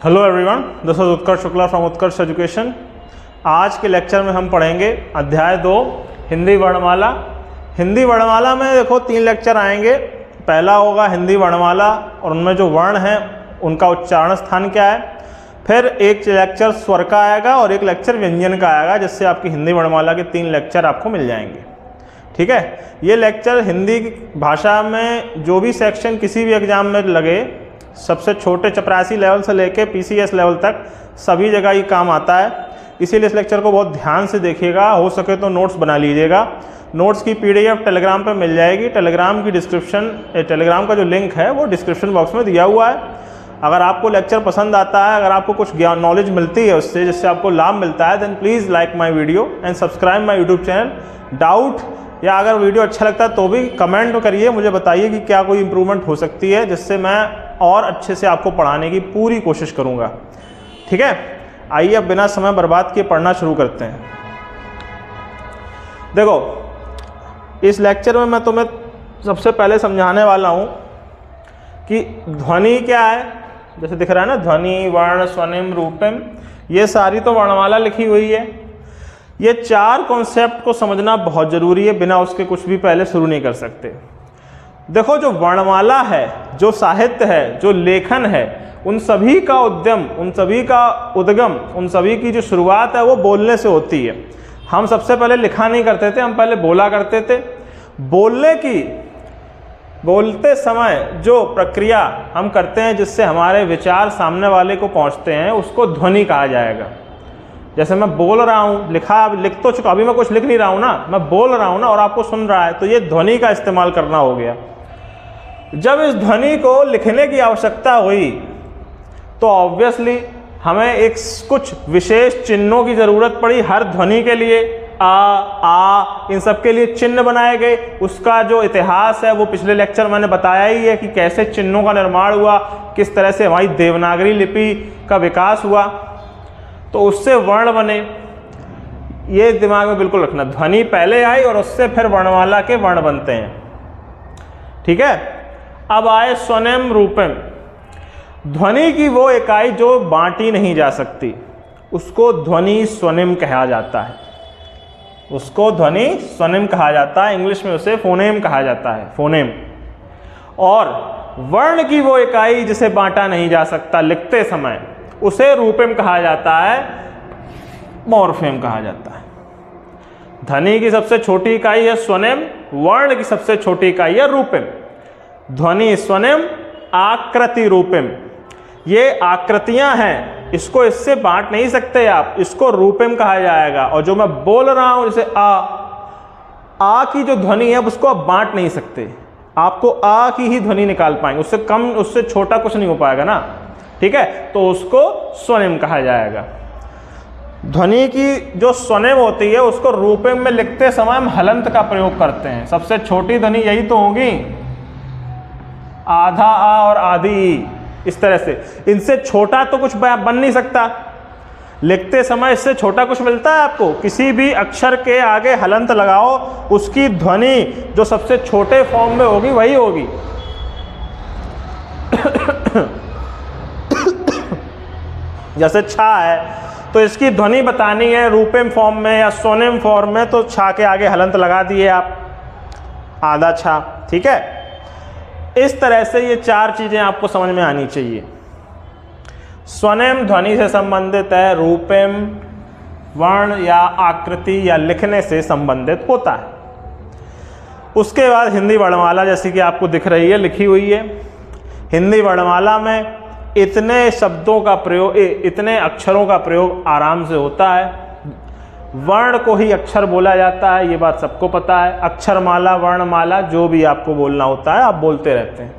Hello everyone, this is Utkarsh Shukla from Utkarsh education. आज के lecture में हम पढ़ेंगे अध्याय 2 हिंदी वर्णमाला। हिंदी वर्णमाला में देखो 3 लेक्चर आएंगे। पहला होगा हिंदी वर्णमाला और उनमें जो वर्ण हैं उनका उच्चारण स्थान क्या है। फिर एक लेक्चर स्वर का आएगा और एक लेक्चर व्यंजन का आएगा, जिससे आपकी हिंदी वर्णमाला के 3 लेक्चर आपको मिल जाएंगे। ठीक है, ये लेक्चर हिंदी भाषा में जो भी सेक्शन किसी भी एग्जाम में लगे, सबसे छोटे चपरासी लेवल से लेके पीसीएस लेवल तक सभी जगह ये काम आता है। इसीलिए इस लेक्चर को बहुत ध्यान से देखिएगा। हो सके तो नोट्स बना लीजिएगा। नोट्स की पीडीएफ टेलीग्राम पे मिल जाएगी। टेलीग्राम की टेलीग्राम का जो लिंक है वो डिस्क्रिप्शन बॉक्स में दिया हुआ है। अगर आपको लेक्चर पसंद आता है, अगर आपको कुछ ज्ञान नॉलेज मिलती है उससे, जिससे आपको लाभ मिलता है, then please like my video and subscribe my YouTube channel. Doubt या अगर वीडियो अच्छा लगता है तो भी कमेंट करिए, मुझे बताइए कि क्या कोई इम्प्रूवमेंट हो सकती है, जिससे मैं और अच्छे से आपको पढ़ाने की पूरी कोशिश करूंगा। ठीक है, आइए अब बिना समय बर्बाद किए पढ़ना शुरू करते हैं। देखो, इस लेक्चर में मैं तुम्हें सबसे पहले समझाने वाला हूं कि ध्वनि क्या है। जैसे दिख रहा है ना, ध्वनि, वर्ण, स्वनिम, रूपम, ये सारी तो वर्णमाला लिखी हुई है। ये 4 कॉन्सेप्ट को समझना बहुत ज़रूरी है, बिना उसके कुछ भी पहले शुरू नहीं कर सकते। देखो, जो वर्णमाला है, जो साहित्य है, जो लेखन है, उन सभी का उद्यम, उन सभी का उद्गम, उन सभी की जो शुरुआत है वो बोलने से होती है। हम सबसे पहले लिखा नहीं करते थे, हम पहले बोला करते थे। बोलते समय जो प्रक्रिया हम करते हैं जिससे हमारे विचार सामने वाले को पहुंचते हैं, उसको ध्वनि कहा जाएगा। जैसे मैं बोल रहा हूँ, लिख तो चुका, अभी मैं कुछ लिख नहीं रहा हूँ ना, मैं बोल रहा हूँ ना और आपको सुन रहा है, तो ये ध्वनि का इस्तेमाल करना हो गया। जब इस ध्वनि को लिखने की आवश्यकता हुई तो ऑब्वियसली हमें कुछ विशेष चिन्हों की ज़रूरत पड़ी। हर ध्वनि के लिए आ, इन सब के लिए चिन्ह बनाए गए। उसका जो इतिहास है वो पिछले लेक्चर मैंने बताया ही है कि कैसे चिन्हों का निर्माण हुआ, किस तरह से हमारी देवनागरी लिपि का विकास हुआ, तो उससे वर्ण बने। ये दिमाग में बिल्कुल रखना, ध्वनि पहले आई और उससे फिर वर्णमाला के वर्ण बनते हैं। ठीक है, अब आए स्वनिम, रूपम। ध्वनि की वो इकाई जो बांटी नहीं जा सकती, उसको ध्वनि स्वनिम कहा जाता है। उसको ध्वनि स्वनिम कहा जाता है। इंग्लिश में उसे फोनेम कहा जाता है, फोनेम। और वर्ण की वो इकाई जिसे बांटा नहीं जा सकता लिखते समय, उसे रूपम कहा जाता है, मॉर्फेम कहा जाता है। ध्वनि की सबसे छोटी इकाई है स्वनिम, वर्ण की सबसे छोटी इकाई है रूपम। ध्वनि स्वनिम, आकृति रूपम। ये आकृतियां हैं, इसको इससे बांट नहीं सकते आप, इसको रूपम कहा जाएगा। और जो मैं बोल रहा हूं, जैसे आ की जो ध्वनि है उसको आप बांट नहीं सकते, आपको आ की ही ध्वनि निकाल पाएंगे, उससे कम, उससे छोटा कुछ नहीं हो पाएगा ना। ठीक है, तो उसको स्वनिम कहा जाएगा। ध्वनि की जो स्वनिम होती है उसको रूपम में लिखते समय हम हलंत का प्रयोग करते हैं। सबसे छोटी ध्वनि यही तो होगी, आधा आ और आधी ई, इस तरह से। इनसे छोटा तो कुछ बन नहीं सकता, लिखते समय इससे छोटा कुछ मिलता है आपको? किसी भी अक्षर के आगे हलंत लगाओ, उसकी ध्वनि जो सबसे छोटे फॉर्म में होगी वही होगी। जैसे छा है, तो इसकी ध्वनि बतानी है रूपम फॉर्म में या स्वनिम फॉर्म में, तो छा के आगे हलंत लगा दिए आप, आधा छा। ठीक है, इस तरह से ये 4 चीजें आपको समझ में आनी चाहिए। स्वनिम ध्वनि से संबंधित है, रूपम वर्ण या आकृति या लिखने से संबंधित होता है। उसके बाद हिंदी वर्णमाला, जैसी कि आपको दिख रही है, लिखी हुई है। हिंदी वर्णमाला में इतने शब्दों का प्रयोग, इतने अक्षरों का प्रयोग आराम से होता है। वर्ण को ही अक्षर बोला जाता है, ये बात सबको पता है। अक्षरमाला, वर्णमाला, जो भी आपको बोलना होता है आप बोलते रहते हैं।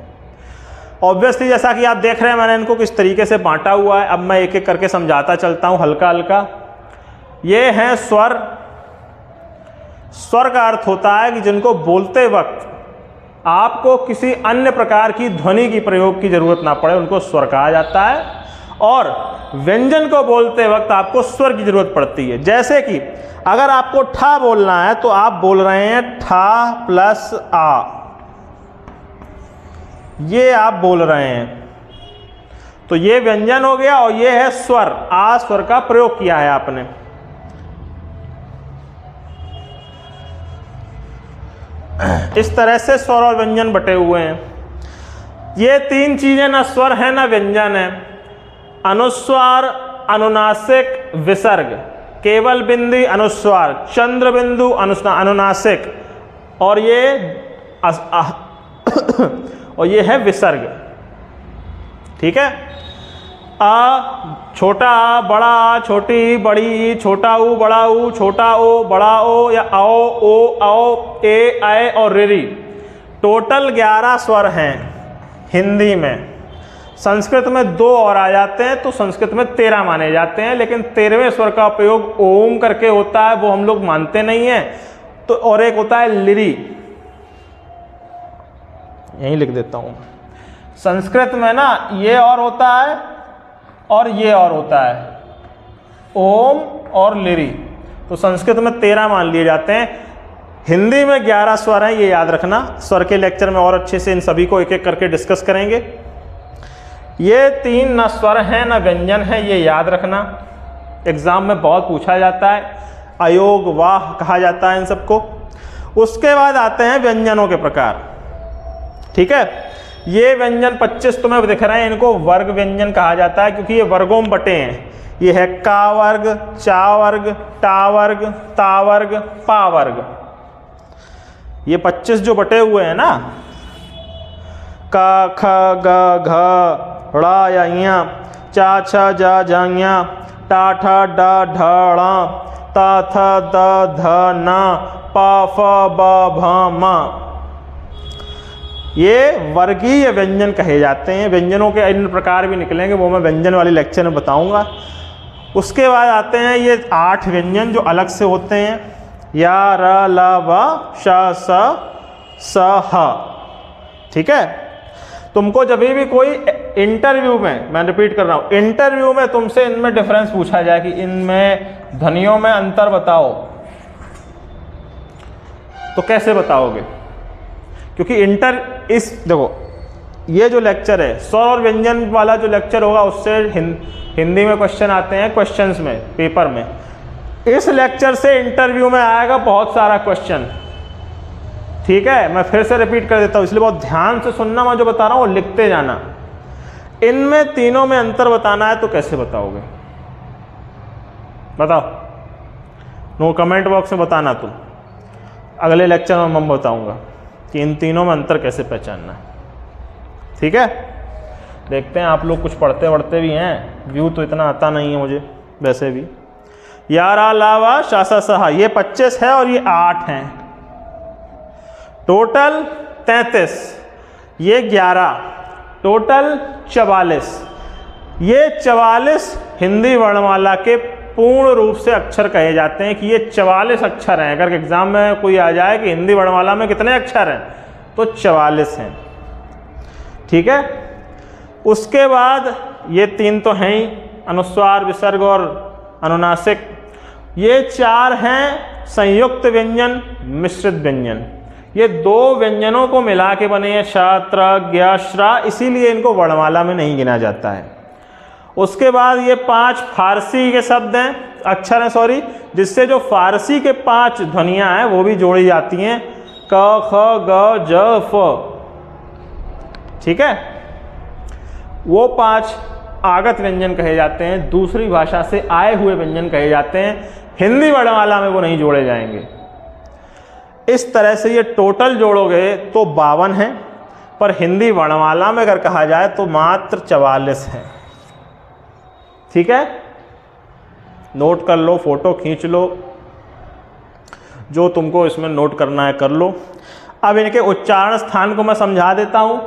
ऑब्वियसली जैसा कि आप देख रहे हैं, मैंने इनको किस तरीके से बांटा हुआ है। अब मैं एक एक करके समझाता चलता हूं हल्का हल्का। ये हैं स्वर। स्वर का अर्थ होता है कि जिनको बोलते वक्त आपको किसी अन्य प्रकार की ध्वनि की प्रयोग की जरूरत ना पड़े, उनको स्वर कहा जाता है। और व्यंजन को बोलते वक्त आपको स्वर की जरूरत पड़ती है। जैसे कि अगर आपको ठा बोलना है तो आप बोल रहे हैं ठा प्लस आ, ये आप बोल रहे हैं। तो ये व्यंजन हो गया और ये है स्वर, आ स्वर का प्रयोग किया है आपने। इस तरह से स्वर और व्यंजन बटे हुए हैं। ये तीन चीजें ना स्वर है ना व्यंजन है। अनुस्वार, अनुनासिक, विसर्ग, केवल बिंदी अनुस्वार, चंद्र बिंदु अनुनासिक, और ये है विसर्ग। ठीक है। आ, छोटा आ, बड़ा आ, छोटी ई, बड़ी ई, छोटा ऊ, बड़ा ऊ, छोटा ओ, बड़ा ओ, या आओ, ओ, आओ, ए, आए और रिरी, टोटल 11 स्वर हैं हिंदी में। संस्कृत में 2 और आ जाते हैं, तो संस्कृत में 13 माने जाते हैं, लेकिन 13वें स्वर का उपयोग ओम करके होता है, वो हम लोग मानते नहीं हैं। तो और एक होता है लिरी, यहीं लिख देता हूं। संस्कृत में ना ये और होता है और ये और होता है, ओम और लिरी। तो संस्कृत में 13 मान लिए जाते हैं, हिंदी में 11 स्वर हैं, ये याद रखना। स्वर के लेक्चर में और अच्छे से इन सभी को एक एक करके डिस्कस करेंगे। ये 3 न स्वर हैं न व्यंजन है, ये याद रखना। एग्जाम में बहुत पूछा जाता है, अयोग वाह कहा जाता है इन सबको। उसके बाद आते हैं व्यंजनों के प्रकार। ठीक है। ये व्यंजन 25 तुम्हें दिख रहे हैं, इनको वर्ग व्यंजन कहा जाता है, क्योंकि ये वर्गों में बटे हैं। ये है का वर्ग, चा वर्ग, टा वर्ग, ता वर्ग, पा वर्ग। ये 25 जो बटे हुए हैं ना, का, ख, ग, घ, ड़ा या इया, चा, छ, जा, जांगिया, टा, ठा, डा, ढा, ता, थ, द, ध, न, पा, फ, ब, भ, म, ये वर्गीय व्यंजन कहे जाते हैं। व्यंजनों के अन्य प्रकार भी निकलेंगे, वो मैं व्यंजन वाली लेक्चर में बताऊंगा। उसके बाद आते हैं ये 8 व्यंजन जो अलग से होते हैं, या, र, ल, व, श, स, ह। ठीक है। तुमको जब भी कोई इंटरव्यू में, मैं रिपीट कर रहा हूं, इंटरव्यू में तुमसे इनमें डिफरेंस पूछा जाए कि इनमें ध्वनियों में अंतर बताओ, तो कैसे बताओगे? क्योंकि देखो, ये जो लेक्चर है स्वर और व्यंजन वाला जो लेक्चर होगा, उससे हिंदी में क्वेश्चन आते हैं, क्वेश्चंस में, पेपर में। इस लेक्चर से इंटरव्यू में आएगा बहुत सारा क्वेश्चन। ठीक है। मैं फिर से रिपीट कर देता हूँ, इसलिए बहुत ध्यान से सुनना, मैं जो बता रहा हूँ लिखते जाना। इनमें तीनों में अंतर बताना है, तो कैसे बताओगे? बताओ, नो कमेंट बॉक्स में बताना। तुम अगले लेक्चर में मैं बताऊंगा कि इन तीनों में अंतर कैसे पहचानना है। ठीक है। देखते हैं, आप लोग कुछ पढ़ते वढ़ते भी हैं, व्यू तो इतना आता नहीं है मुझे वैसे भी। या, रा, ला, वा, शा, सा, सा, ये 25 है और ये 8 हैं, टोटल 33। ये 11, टोटल 44। ये 44 हिंदी वर्णमाला के पूर्ण रूप से अक्षर कहे जाते हैं, कि ये 44 अक्षर हैं। अगर एग्जाम में कोई आ जाए कि हिंदी वर्णमाला में कितने अक्षर हैं, तो 44 हैं। ठीक है। उसके बाद ये 3 तो हैं ही, अनुस्वार, विसर्ग और अनुनासिक। ये 4 हैं संयुक्त व्यंजन, मिश्रित व्यंजन। ये 2 व्यंजनों को मिला के बने हैं, श, त्र, ज्ञ, श्रा, इसीलिए इनको वर्णमाला में नहीं गिना जाता है। उसके बाद ये 5 फारसी के शब्द हैं, अक्षर हैं, सॉरी, जिससे जो फारसी के 5 ध्वनियां हैं वो भी जोड़ी जाती हैं, क, ख, ग, ज, फ। ठीक है। वो 5 आगत व्यंजन कहे जाते हैं, दूसरी भाषा से आए हुए व्यंजन कहे जाते हैं। हिंदी वर्णमाला में वो नहीं जोड़े जाएंगे। इस तरह से ये टोटल जोड़ोगे तो 52 हैं, पर हिंदी वर्णमाला में अगर कहा जाए तो मात्र 44 हैं। ठीक है। नोट कर लो, फोटो खींच लो, जो तुमको इसमें नोट करना है कर लो। अब इनके उच्चारण स्थान को मैं समझा देता हूं,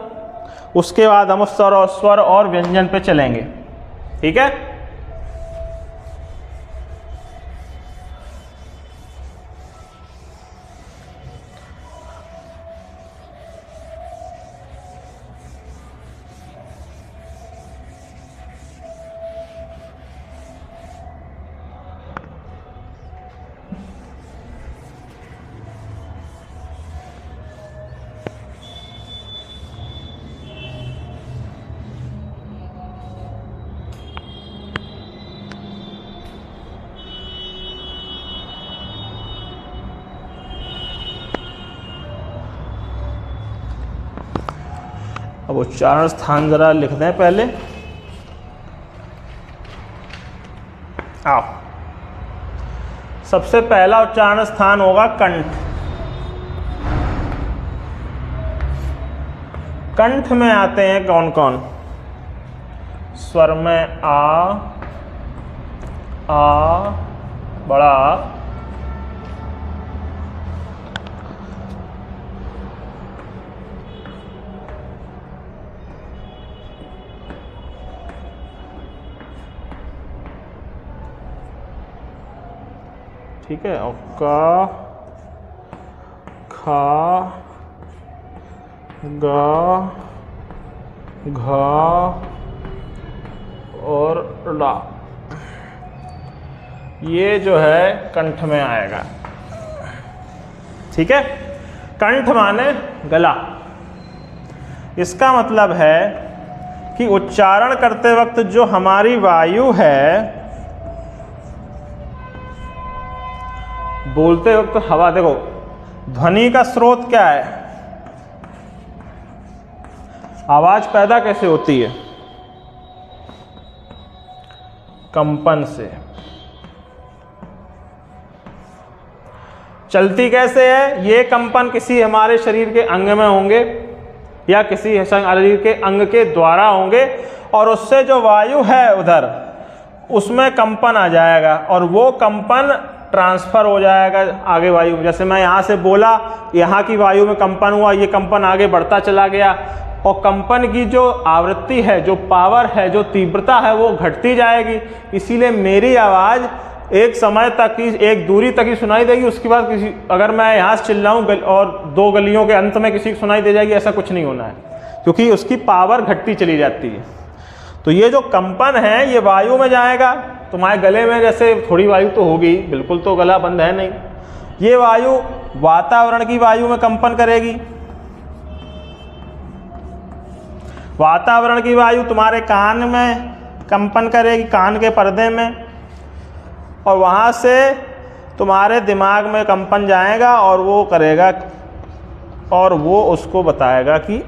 उसके बाद हम स्वर और व्यंजन पे चलेंगे। ठीक है। अब उच्चारण स्थान जरा लिख दें पहले। आओ, सबसे पहला उच्चारण स्थान होगा कंठ। कंठ में आते हैं कौन कौन? स्वर में आ, बड़ा आ, ठीक है, और का, खा, गा, घा और ला, ये जो है कंठ में आएगा। ठीक है, कंठ माने गला। इसका मतलब है कि उच्चारण करते वक्त जो हमारी वायु है, बोलते वक्त हवा, देखो ध्वनि का स्रोत क्या है? आवाज पैदा कैसे होती है? कंपन से। चलती कैसे है? ये कंपन किसी हमारे शरीर के अंग में होंगे या किसी शरीर के अंग के द्वारा होंगे, और उससे जो वायु है उधर, उसमें कंपन आ जाएगा और वो कंपन ट्रांसफर हो जाएगा आगे वायु में। जैसे मैं यहाँ से बोला, यहाँ की वायु में कंपन हुआ, ये कंपन आगे बढ़ता चला गया, और कंपन की जो आवृत्ति है, जो पावर है, जो तीव्रता है, वो घटती जाएगी। इसीलिए मेरी आवाज़ एक समय तक ही, एक दूरी तक ही सुनाई देगी। उसके बाद किसी, अगर मैं यहाँ से चिल्लाऊँ और 2 गलियों के अंत में किसी को सुनाई दे जाएगी, ऐसा कुछ नहीं होना है, क्योंकि उसकी पावर घटती चली जाती है। तो ये जो कंपन है, ये वायु में जाएगा। तुम्हारे गले में जैसे थोड़ी वायु तो होगी, बिल्कुल तो गला बंद है नहीं। ये वायु वातावरण की वायु में कंपन करेगी। वातावरण की वायु तुम्हारे कान में कंपन करेगी, कान के पर्दे में, और वहाँ से तुम्हारे दिमाग में कंपन जाएगा और वो करेगा, और वो उसको बताएगा कि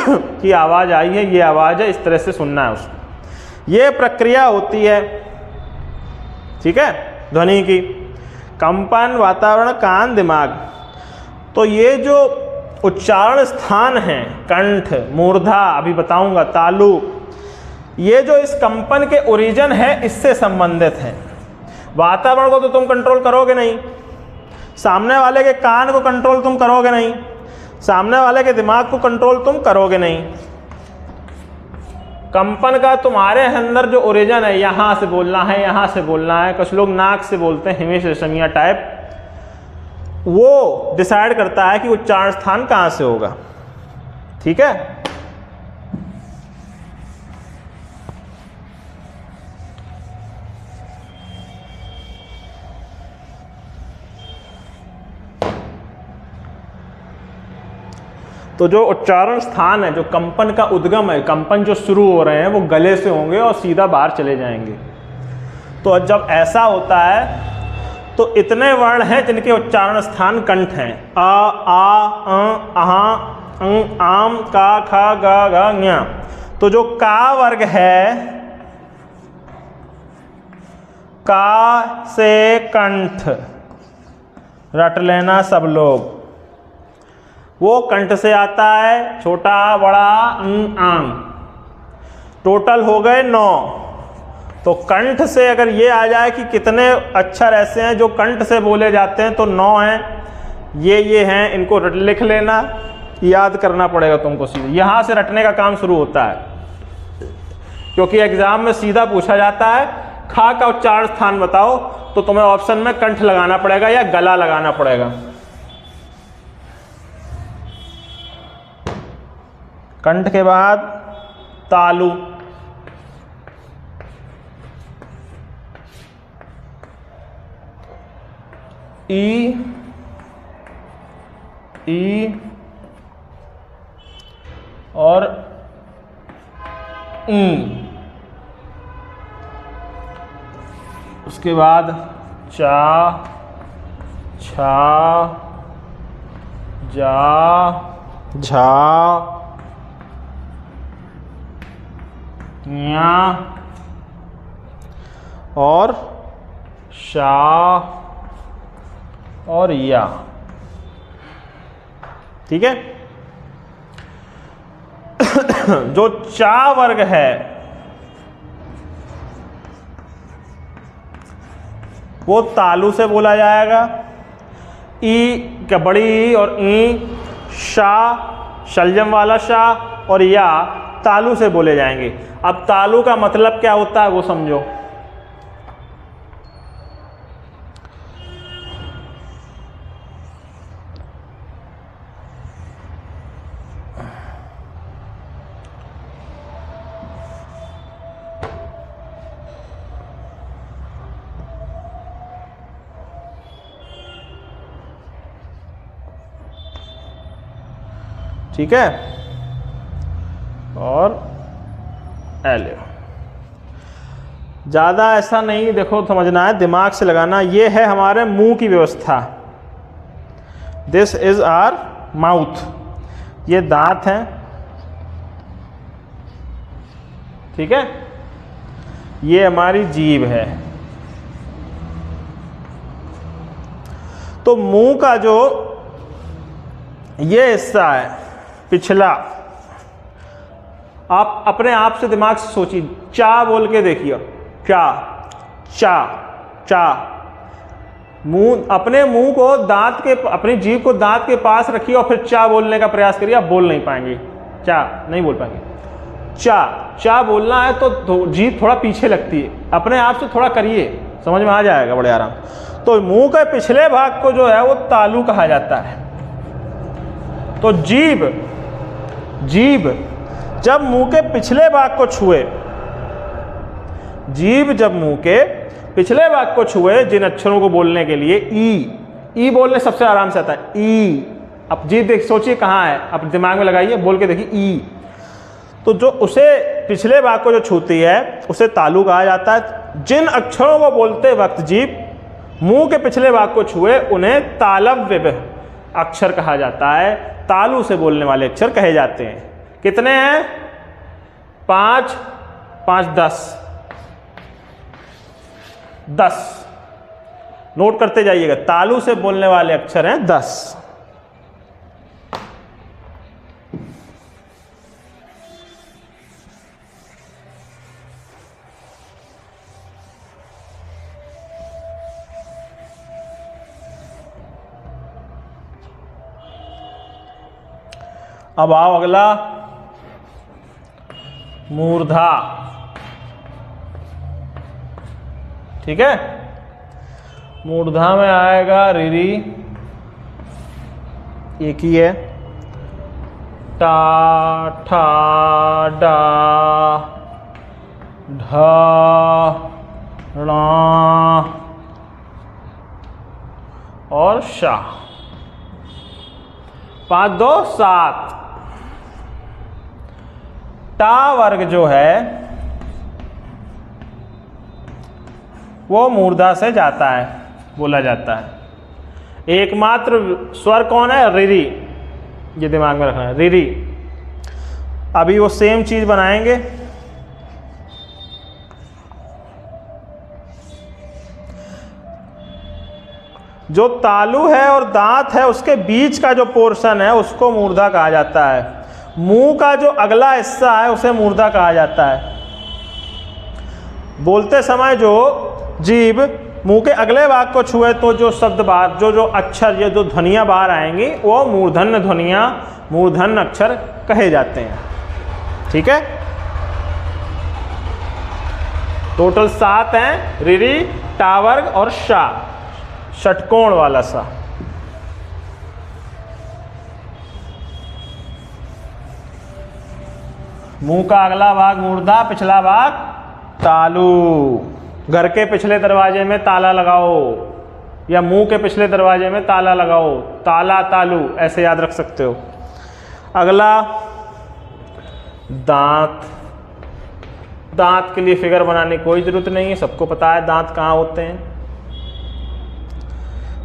कि आवाज़ आई है, ये आवाज़ है, इस तरह से सुनना है उसको। ये प्रक्रिया होती है, ठीक है, ध्वनि की। कंपन, वातावरण, कान, दिमाग। तो ये जो उच्चारण स्थान हैं, कंठ, मूर्धा, अभी बताऊंगा, तालु, ये जो इस कंपन के ओरिजिन है, इससे संबंधित है। वातावरण को तो तुम कंट्रोल करोगे नहीं, सामने वाले के कान को कंट्रोल तुम करोगे नहीं, सामने वाले के दिमाग को कंट्रोल तुम करोगे नहीं। कंपन का तुम्हारे अंदर जो ओरिजिन है, यहाँ से बोलना है, यहाँ से बोलना है, कुछ लोग नाक से बोलते हैं, हिमेश रेशमिया टाइप, वो डिसाइड करता है कि उच्चारण स्थान कहाँ से होगा। ठीक है, तो जो उच्चारण स्थान है, जो कंपन का उद्गम है, कंपन जो शुरू हो रहे हैं, वो गले से होंगे और सीधा बाहर चले जाएंगे। तो जब ऐसा होता है तो इतने वर्ण हैं जिनके उच्चारण स्थान कंठ हैं। अहा, आम, का, खा, गा, गा, ञा। तो जो का वर्ग है, का से कंठ रट लेना सब लोग, वो कंठ से आता है। छोटा, बड़ा, आम, टोटल हो गए 9। तो कंठ से अगर ये आ जाए कि कितने अक्षर ऐसे हैं जो कंठ से बोले जाते हैं, तो 9 हैं। ये हैं, इनको लिख लेना, याद करना पड़ेगा तुमको। सीधे यहाँ से रटने का काम शुरू होता है, क्योंकि एग्जाम में सीधा पूछा जाता है खा का उच्चारण स्थान बताओ, तो तुम्हें ऑप्शन में कंठ लगाना पड़ेगा या गला लगाना पड़ेगा। कंठ के बाद तालु, ई, और उसके बाद चा, छा, जा, झा, या और शा और या। ठीक है। जो चा वर्ग है वो तालु से बोला जाएगा। ई क्या बड़ी ई और ई, शा शलजम वाला शा और या तालु से बोले जाएंगे। अब तालु का मतलब क्या होता है वो समझो। ठीक है। और एल, ज़्यादा ऐसा नहीं देखो समझना है, दिमाग से लगाना। ये है हमारे मुंह की व्यवस्था। दिस इज आवर माउथ, ये दांत हैं। ठीक है। ये हमारी जीभ है। तो मुंह का जो ये हिस्सा है पिछला, आप अपने आप से दिमाग से सोचिए, चा बोल के देखिए, चा चा चा। मुंह, अपने मुंह को दांत के, अपनी जीभ को दांत के पास रखिए और फिर चा बोलने का प्रयास करिए। आप बोल नहीं पाएंगे, चा नहीं बोल पाएंगे। चा चा बोलना है तो जीभ थोड़ा पीछे लगती है, अपने आप से थोड़ा करिए, समझ में आ जाएगा बड़े आराम। तो मुंह के पिछले भाग को जो है वो तालु कहा जाता है। तो जीभ जब मुंह के पिछले भाग को छुए, जीभ जब मुंह के पिछले भाग को छुए, जिन अक्षरों को बोलने के लिए ई बोलने सबसे आराम से आता है। ई, अब जीभ देख सोचिए कहाँ है, अब दिमाग में लगाइए, बोल के देखिए ई। तो जो उसे पिछले भाग को जो छूती है उसे तालु कहा जाता है। जिन अक्षरों को बोलते वक्त जीभ मुंह के पिछले भाग को छुए उन्हें तालव्य अक्षर कहा जाता है। तालु से बोलने वाले अक्षर कहे जाते हैं। कितने हैं? 5 5 10 नोट करते जाइएगा। तालु से बोलने वाले अक्षर हैं 10। अब आओ अगला, मूर्धा। ठीक है। मूर्धा में आएगा रिरी, एक ही है, टा ठा डा ढा णा और शा। 5 2 7। टा वर्ग जो है वो मूर्धा से जाता है, बोला जाता है। एकमात्र स्वर कौन है? रिरी। ये दिमाग में रखना है, रिरी। अभी वो सेम चीज बनाएंगे। जो तालु है और दांत है उसके बीच का जो पोर्शन है उसको मूर्धा कहा जाता है। मुंह का जो अगला हिस्सा है उसे मूर्धा कहा जाता है। बोलते समय जो जीभ मुंह के अगले भाग को छुए तो जो शब्द बाहर, जो अक्षर, ये जो ध्वनियाँ बाहर आएंगी वो मूर्धन्य ध्वनियाँ, मूर्धन्य अक्षर कहे जाते हैं। ठीक है। टोटल 7 हैं, रिरी, टावर्ग और शा, षटकोण वाला सा। मुंह का अगला भाग मूर्धा, पिछला भाग तालु। घर के पिछले दरवाजे में ताला लगाओ या मुंह के पिछले दरवाजे में ताला लगाओ, ताला तालु ऐसे याद रख सकते हो। अगला दांत। दांत के लिए फिगर बनाने की कोई जरूरत नहीं है, सबको पता है दांत कहाँ होते हैं।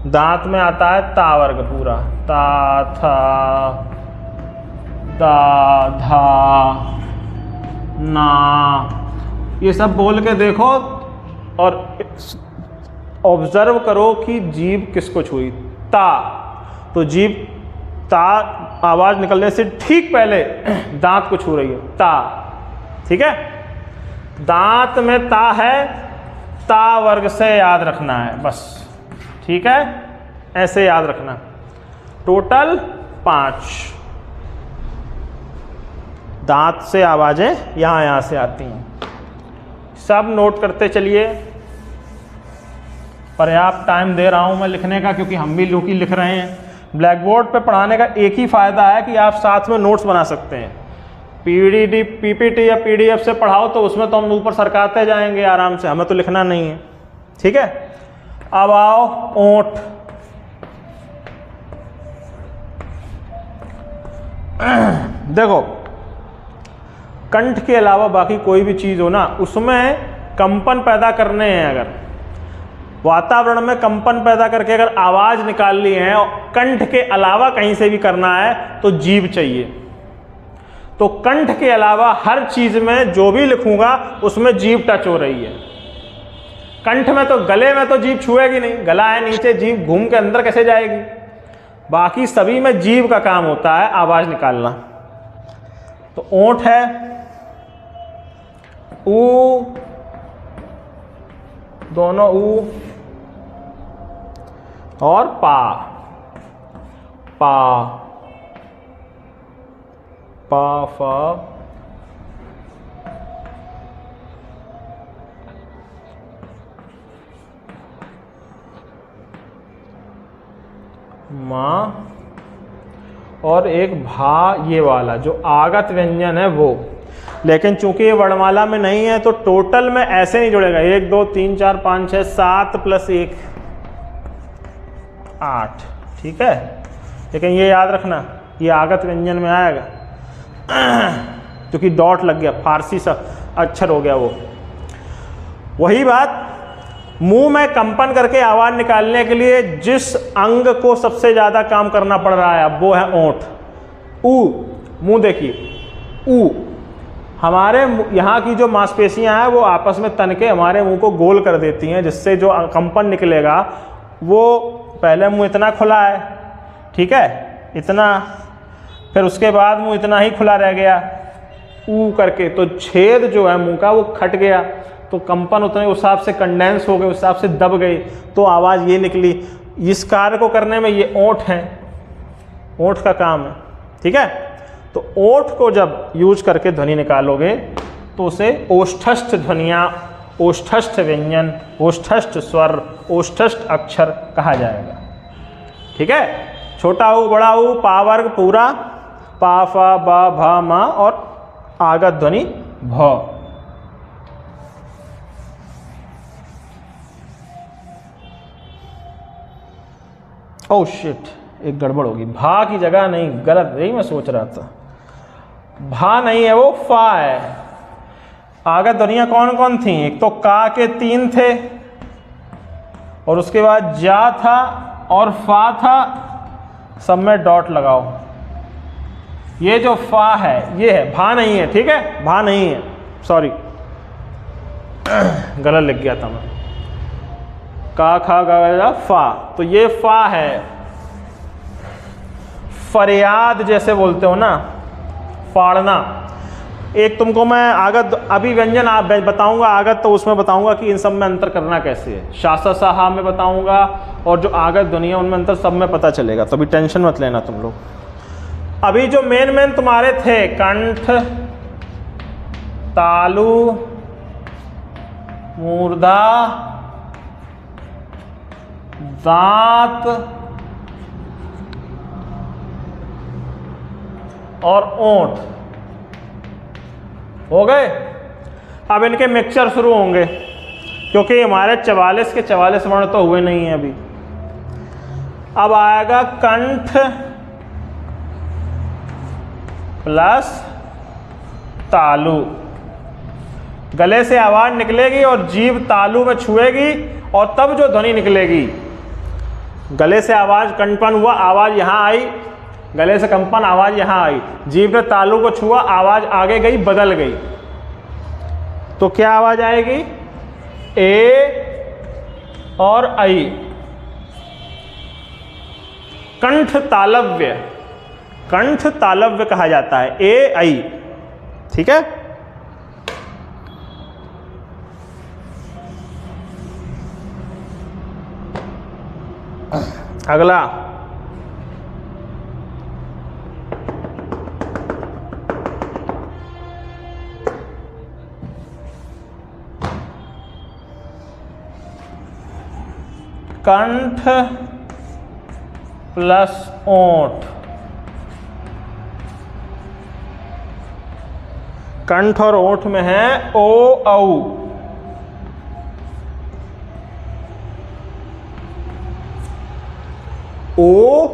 दांत में आता है ता वर्ग पूरा, ता था दा, धा, ना, ये सब बोल के देखो और ऑब्जर्व करो कि जीभ किसको छुई। ता, तो जीभ ता आवाज निकलने से ठीक पहले दांत को छू रही है, ता। ठीक है, दांत में ता है, ता वर्ग से याद रखना है बस। ठीक है, ऐसे याद रखना। टोटल 5 दांत से आवाजें यहां से आती हैं। सब नोट करते चलिए। पर्याप्त टाइम दे रहा हूं मैं लिखने का, क्योंकि हम भी लोग लिख रहे हैं। ब्लैक बोर्ड पर पढ़ाने का एक ही फ़ायदा है कि आप साथ में नोट्स बना सकते हैं। पीपीटी या पीडीएफ से पढ़ाओ तो उसमें तो हम ऊपर सरकाते जाएंगे आराम से, हमें तो लिखना नहीं है। ठीक है, अब आओ ओंठ। देखो, कंठ के अलावा बाकी कोई भी चीज़ हो ना, उसमें कंपन पैदा करने हैं। अगर वातावरण में कंपन पैदा करके अगर आवाज़ निकालनी है और कंठ के अलावा कहीं से भी करना है तो जीभ चाहिए। तो कंठ के अलावा हर चीज़ में जो भी लिखूंगा उसमें जीभ टच हो रही है। कंठ में तो, गले में तो जीभ छुएगी नहीं, गला है नीचे, जीभ घूम के अंदर कैसे जाएगी। बाकी सभी में जीभ का काम होता है आवाज़ निकालना। तो ओंठ है, ऊ, दोनों ऊ, और पा, पा, पा, फा, मा, और एक भा, ये वाला जो आगत व्यंजन है वो। लेकिन चूंकि ये वर्णमाला में नहीं है तो टोटल में ऐसे नहीं जुड़ेगा। 1 2 3 4 5 6 7 + 1 8। ठीक है, लेकिन ये याद रखना ये आगत व्यंजन में आएगा, क्योंकि डॉट लग गया, फारसी सा अक्षर हो गया वो। वही बात, मुंह में कंपन करके आवाज निकालने के लिए जिस अंग को सबसे ज्यादा काम करना पड़ रहा है वो है ओंठ। ऊ, मुंह देखिए, ऊ, हमारे यहाँ की जो मांसपेशियां हैं वो आपस में तन के हमारे मुंह को गोल कर देती हैं, जिससे जो कंपन निकलेगा वो, पहले मुंह इतना खुला है, ठीक है, इतना, फिर उसके बाद मुंह इतना ही खुला रह गया ऊ करके, तो छेद जो है मुंह का वो खट गया, तो कंपन उतने उस हिसाब से कंडेंस हो गए, उस हिसाब से दब गई, तो आवाज़ ये निकली। इस कार्य को करने में ये ओंठ है, ओंठ का काम है। ठीक है, तो ओंठ को जब यूज करके ध्वनि निकालोगे तो उसे ओष्ठस्थ ध्वनियाँ, ओष्ठस्थ व्यंजन, ओष्ठस्थ स्वर, ओष्ठस्थ अक्षर कहा जाएगा। ठीक है, छोटा ऊ, बड़ा ऊ, पा वर्ग पूरा, पा, फा, बा, भा, मा, और आगत ध्वनि भ। ओह शिट, एक गड़बड़ होगी, भा की जगह नहीं, गलत, यही मैं सोच रहा था, भा नहीं है वो, फा है। आगत ध्वनियाँ कौन कौन थी? एक तो का के 3 थे, और उसके बाद जा था और फा था, सब में डॉट लगाओ। ये जो फा है ये है, भा नहीं है। ठीक है, भा नहीं है, सॉरी गलत लिख गया था मैं, का, खा, गा, फा, तो ये फा है। फरियाद जैसे बोलते हो ना, फाड़ना। एक तुमको मैं आगत अभी व्यंजन आप बताऊंगा आगत, तो उसमें बताऊंगा कि इन सब में अंतर करना कैसे है। शासा साहा में बताऊंगा, और जो आगत ध्वनियाँ उनमें अंतर सब में पता चलेगा, तो अभी टेंशन मत लेना तुम लोग। अभी जो मेन तुम्हारे थे, कंठ, तालु, मूर्धा, दांत और ओंठ हो गए। अब इनके मिक्सचर शुरू होंगे, क्योंकि हमारे 44 के 44 वर्ण तो हुए नहीं हैं अभी। अब आएगा कंठ प्लस तालु, गले से आवाज निकलेगी और जीभ तालु में छुएगी, और तब जो ध्वनि निकलेगी, गले से आवाज कंपन हुआ, आवाज यहाँ आई, गले से कंपन, आवाज यहाँ आई, जीभ ने तालू को छुआ, आवाज आगे गई, बदल गई, तो क्या आवाज आएगी? ए और आई। कंठ तालव्य, कंठ तालव्य कहा जाता है, ए आई। ठीक है, अगला कंठ प्लस ओंठ, कंठ और ओंठ में है ओ औ। ओ,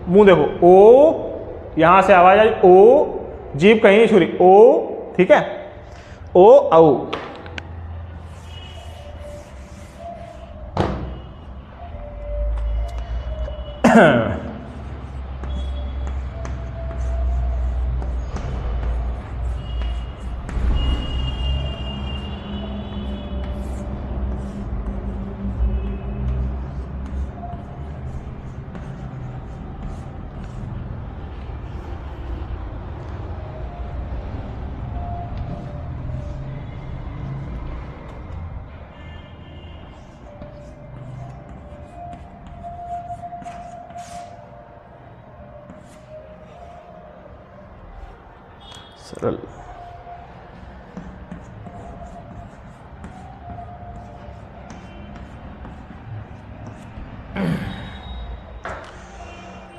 मुंह देखो, ओ, यहां से आवाज आई ओ, जीभ कहीं नहीं छू रही, ओ, ठीक है, ओ औ। सरल।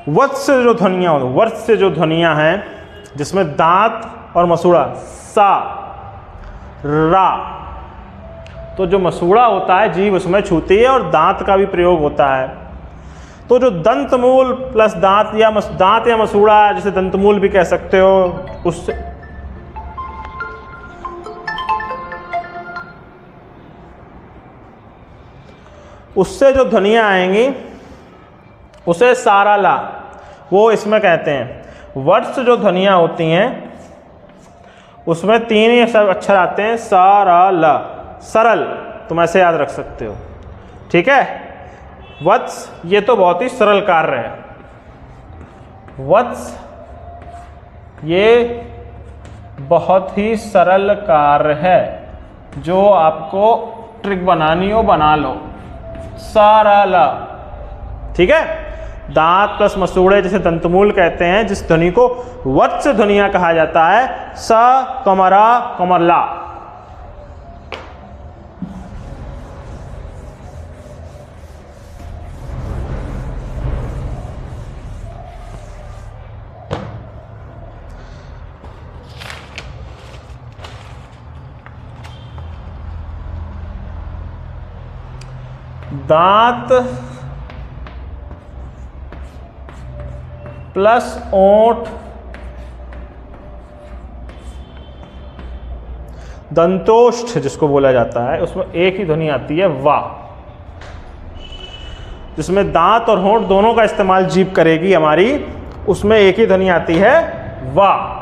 वत्स से जो ध्वनियां, वर्ष से जो ध्वनियां हैं जिसमें दांत और मसूड़ा, सा, रा, तो जो मसूड़ा होता है जीभ उसमें छूती है और दांत का भी प्रयोग होता है। तो जो दंतमूल प्लस दांत या मसूड़ा, जिसे दंतमूल भी कह सकते हो, उससे जो ध्वनियाँ आएंगी उसे सारा ला, वो इसमें कहते हैं। वर्ष जो ध्वनियाँ होती हैं उसमें 3 ही अक्षर आते हैं, सा, रा, ला, सरल, तुम ऐसे याद रख सकते हो। ठीक है, वत्स ये तो बहुत ही सरल कार्य है, वत्स ये बहुत ही सरल कार्य है, जो आपको ट्रिक बनानी हो बना लो, सारा ला। ठीक है, दांत प्लस मसूड़े जिसे दंतमूल कहते हैं, जिस ध्वनि को वत्स ध्वनिया कहा जाता है, स, कमरा, कमरला। दांत प्लस ओंठ, दंतोष्ठ जिसको बोला जाता है, उसमें एक ही ध्वनि आती है, वा, जिसमें दांत और होंठ दोनों का इस्तेमाल जीभ करेगी हमारी, उसमें एक ही ध्वनि आती है, वा।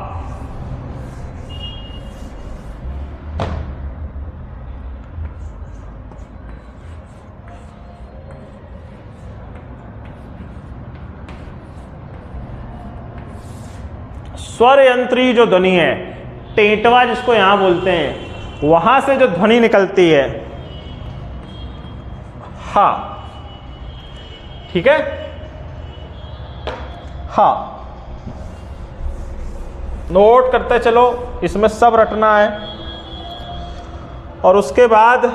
स्वर यंत्री जो ध्वनि है, टेटवा जिसको यहां बोलते हैं, वहां से जो ध्वनि निकलती है, हा। ठीक है, हा, नोट करते चलो, इसमें सब रटना है। और उसके बाद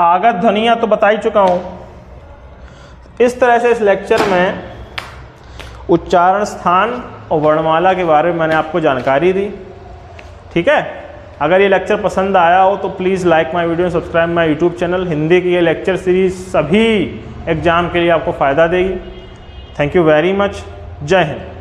आगत ध्वनियां तो बता ही चुका हूं। इस तरह से इस लेक्चर में उच्चारण स्थान और वर्णमाला के बारे में मैंने आपको जानकारी दी। ठीक है, अगर ये लेक्चर पसंद आया हो तो please like my video, subscribe my YouTube channel. Hindi की ये लेक्चर सीरीज सभी एग्जाम के लिए आपको फ़ायदा देगी। Thank you very much. जय हिंद।